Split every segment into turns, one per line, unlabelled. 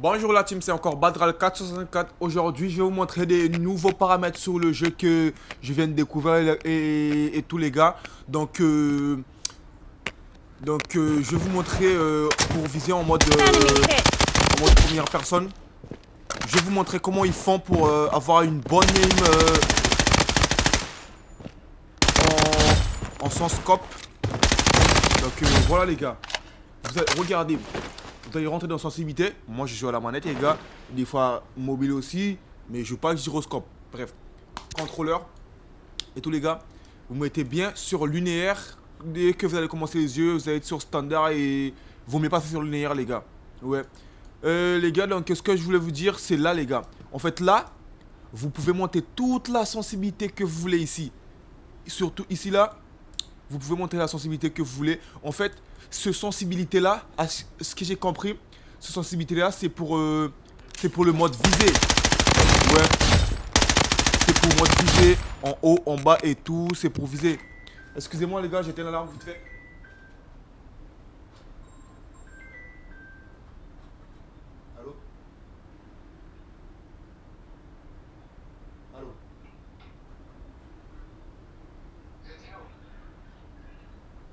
Bonjour la team, c'est encore Badral 464. Aujourd'hui, je vais vous montrer des nouveaux paramètres sur le jeu que je viens de découvrir et tous les gars. Je vais vous montrer pour viser en mode première personne. Je vais vous montrer comment ils font pour avoir une bonne aim en sans scope. Voilà les gars. Regardez. Vous allez rentrer dans sensibilité. Moi je joue à la manette les gars. Des fois mobile aussi. Mais je joue pas avec gyroscope. Bref. Contrôleur. Et tous les gars. Vous mettez bien sur linéaire. Dès que vous allez commencer les yeux. Vous allez être sur standard. Et vous mettez pas sur linéaire les gars. Ouais. Les gars, donc ce que je voulais vous dire. C'est là les gars. En fait là. Vous pouvez monter toute la sensibilité que vous voulez ici. Surtout ici là. Vous pouvez monter la sensibilité que vous voulez. En fait, ce sensibilité là, ce que j'ai compris, ce sensibilité là, c'est pour le mode visée. Ouais. C'est pour mode visée, en haut, en bas et tout, c'est pour viser. Excusez-moi les gars, j'éteins l'alarme vite fait. Allô? Allô?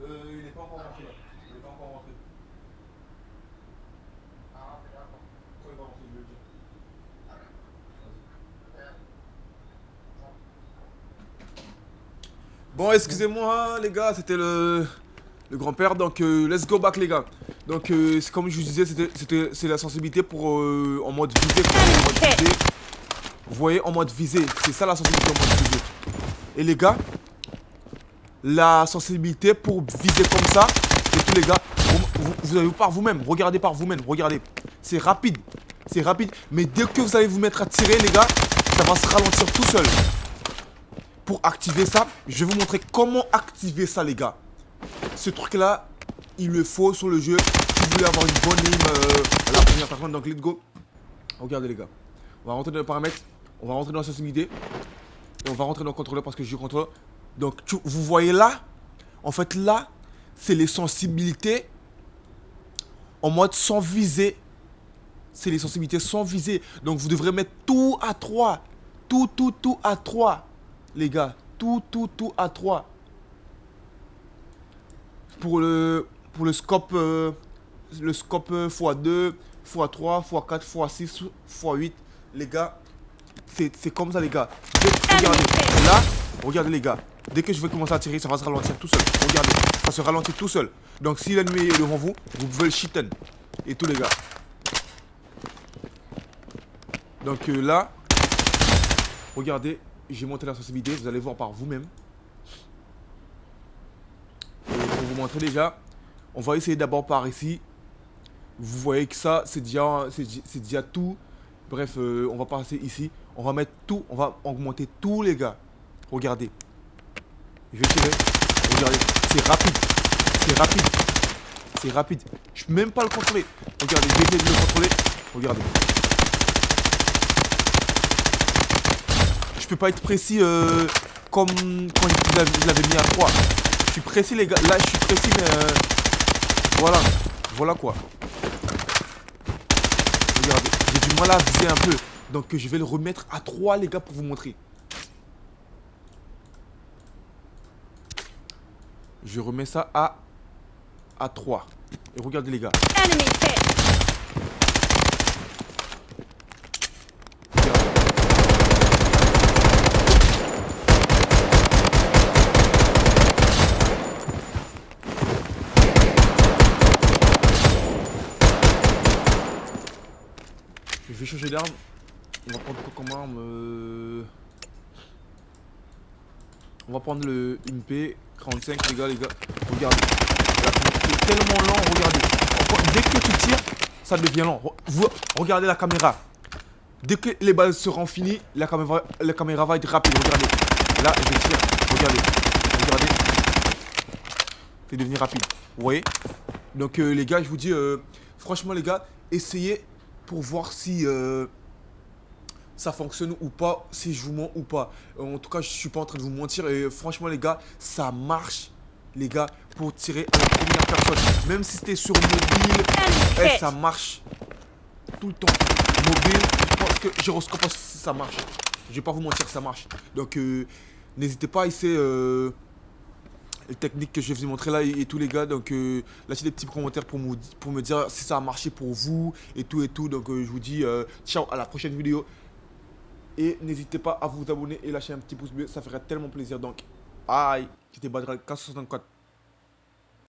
Il n'est pas encore rentré là. Il n'est pas encore rentré. Quand il va rentrer, je vais le dire. Bon, excusez-moi les gars, c'était le grand-père. Donc, let's go back les gars. Donc, c'est comme je vous disais, c'est la sensibilité pour en mode visée. En mode visée. Vous voyez, en mode visée. C'est ça la sensibilité en mode visée. Et les gars, la sensibilité pour viser comme ça, et tous les gars, vous allez par vous-même. Regardez par vous-même. Regardez. C'est rapide. C'est rapide. Mais dès que vous allez vous mettre à tirer, les gars, ça va se ralentir tout seul. Pour activer ça, je vais vous montrer comment activer ça les gars. Ce truc là, il le faut sur le jeu si vous voulez avoir une bonne aim à la première personne. Donc let's go. Regardez les gars. On va rentrer dans les paramètres. On va rentrer dans la sensibilité. Et on va rentrer dans le contrôleur parce que je joue contrôleur. Donc vous voyez là. En fait là, c'est les sensibilités en mode sans viser. C'est les sensibilités sans viser. Donc vous devrez mettre tout à 3. Tout à 3. Les gars, tout à 3. Pour le scope x2, x3, x4, x6, x8, les gars, c'est comme ça les gars. Regardez, là, regardez les gars. Dès que je vais commencer à tirer, ça va se ralentir tout seul. Regardez, ça se ralentit tout seul. Donc si l'ennemi est devant vous, vous pouvez le cheaten. Et tout les gars. Donc là, regardez. J'ai monté la sensibilité, vous allez voir par vous-même. Pour vous montrer déjà, on va essayer d'abord par ici. Vous voyez que ça, c'est déjà tout. Bref, on va passer ici. On va mettre tout, on va augmenter tous les gars. Regardez. Je vais tirer. Regardez, c'est rapide. C'est rapide. C'est rapide. Je peux même pas le contrôler. Regardez, je vais essayer de le contrôler. Regardez. Je peux pas être précis comme quand je l'avais mis à 3. Je suis précis les gars. Là je suis précis mais voilà. Voilà quoi. Regardez. J'ai du mal à viser un peu. Donc je vais le remettre à 3 les gars pour vous montrer. Je remets ça à 3. Et regardez les gars. Je vais changer d'arme. On va prendre quoi comme arme On va prendre le MP45 les gars. Regardez. C'est tellement lent, regardez. Dès que tu tires, ça devient lent. Regardez la caméra. Dès que les balles seront finies, la caméra va être rapide. Regardez. Là, je tire. Regardez. Regardez. C'est devenu rapide. Vous voyez? Donc les gars, je vous dis, franchement les gars, essayez pour voir si ça fonctionne ou pas, si je vous mens ou pas. En tout cas, je suis pas en train de vous mentir. Et franchement les gars, ça marche. Les gars, pour tirer à la première personne. Même si c'était sur mobile, ça marche. tout le temps. Mobile, je pense que gyroscope, ça marche. Je vais pas vous mentir, ça marche. Donc, n'hésitez pas à essayer les techniques que je vais vous montrer là et tous les gars. Donc, lâchez des petits commentaires pour me dire si ça a marché pour vous et tout et tout. Donc, je vous dis ciao à la prochaine vidéo. Et n'hésitez pas à vous abonner et lâcher un petit pouce bleu, ça ferait tellement plaisir. Donc, aïe, c'était Badra 464.